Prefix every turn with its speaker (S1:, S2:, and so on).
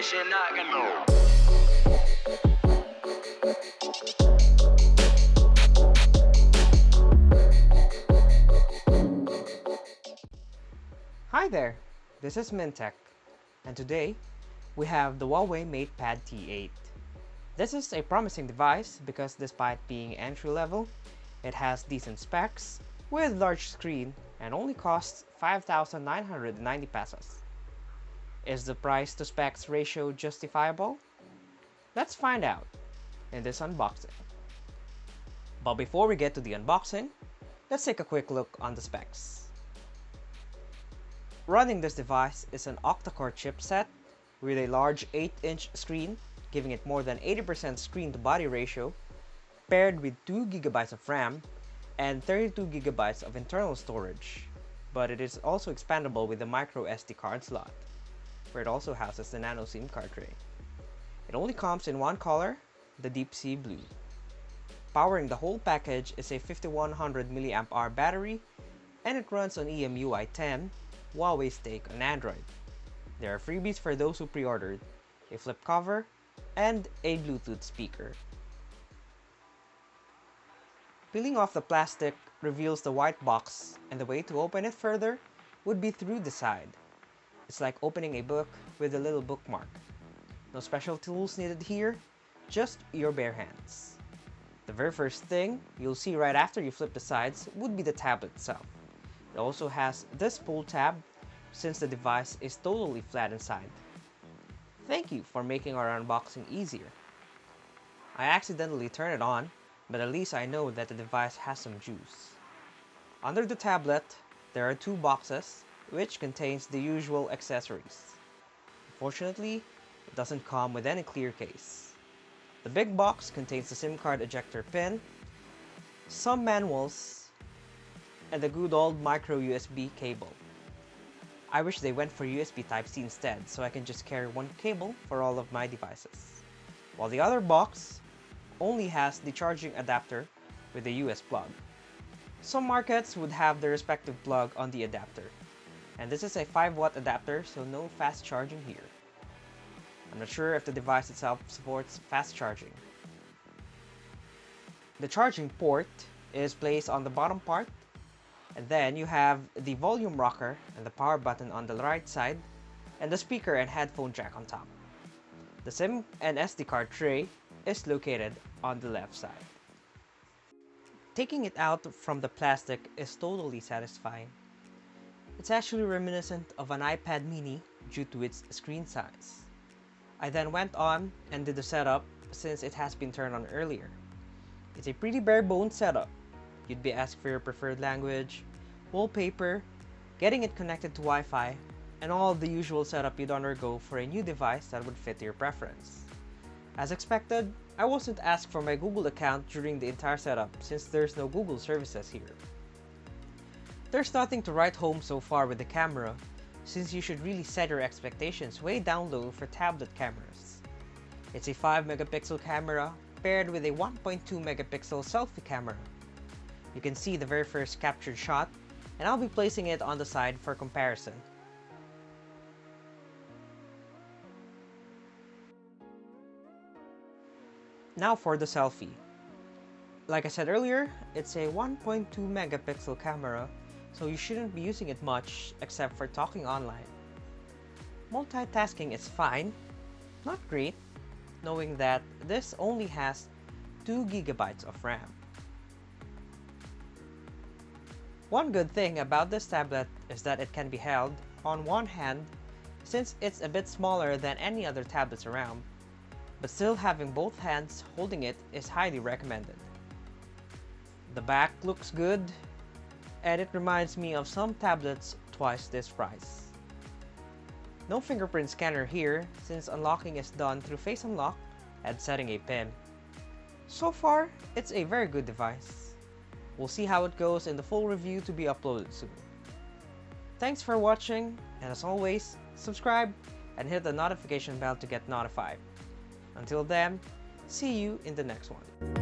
S1: shit not gonna.
S2: Hi there, this is Mintech, and today we have the Huawei Matepad T8. This is a promising device because despite being entry-level, it has decent specs with large screen and only costs 5,990 pesos. Is the price to specs ratio justifiable? Let's find out in this unboxing. But before we get to the unboxing, let's take a quick look on the specs. Running this device is an octa-core chipset with a large 8-inch screen, giving it more than 80% screen-to-body ratio, paired with 2GB of RAM and 32GB of internal storage. But it is also expandable with the micro SD card slot, where it also houses the nano SIM card tray. It only comes in one color, the deep sea blue. Powering the whole package is a 5100 mAh battery, and it runs on EMUI 10, Huawei's take on Android. There are freebies for those who pre-ordered, a flip cover, and a Bluetooth speaker. Peeling off the plastic reveals the white box, and the way to open it further would be through the side. It's like opening a book with a little bookmark. No special tools needed here, just your bare hands. The very first thing you'll see right after you flip the sides would be the tablet itself. It also has this pull tab since the device is totally flat inside. Thank you for making our unboxing easier. I accidentally turned it on, but at least I know that the device has some juice. Under the tablet, there are two boxes which contains the usual accessories. Unfortunately, it doesn't come with any clear case. The big box contains the SIM card ejector pin, some manuals, and the good old micro USB cable. I wish they went for USB Type-C instead, so I can just carry one cable for all of my devices. While the other box only has the charging adapter with the US plug. Some markets would have their respective plug on the adapter, and this is a 5-watt adapter, so no fast charging here. I'm not sure if the device itself supports fast charging. The charging port is placed on the bottom part, and then you have the volume rocker and the power button on the right side, and the speaker and headphone jack on top. The SIM and SD card tray is located on the left side. Taking it out from the plastic is totally satisfying. It's actually reminiscent of an iPad mini due to its screen size. I then went on and did the setup since it has been turned on earlier. It's a pretty bare bones setup. You'd be asked for your preferred language, wallpaper, getting it connected to Wi-Fi, and all the usual setup you'd undergo for a new device that would fit your preference. As expected, I wasn't asked for my Google account during the entire setup since there's no Google services here. There's nothing to write home so far with the camera, since you should really set your expectations way down low for tablet cameras. It's a 5 megapixel camera paired with a 1.2 megapixel selfie camera. You can see the very first captured shot, and I'll be placing it on the side for comparison. Now for the selfie. Like I said earlier, it's a 1.2 megapixel camera, so you shouldn't be using it much except for talking online. Multitasking is fine, not great, knowing that this only has 2GB of RAM. One good thing about this tablet is that it can be held on one hand since it's a bit smaller than any other tablets around, but still having both hands holding it is highly recommended. The back looks good, and it reminds me of some tablets twice this price. No fingerprint scanner here since unlocking is done through face unlock and setting a pin. So far, it's a very good device. We'll see how it goes in the full review to be uploaded soon. Thanks for watching, and as always, subscribe and hit the notification bell to get notified. Until then, see you in the next one.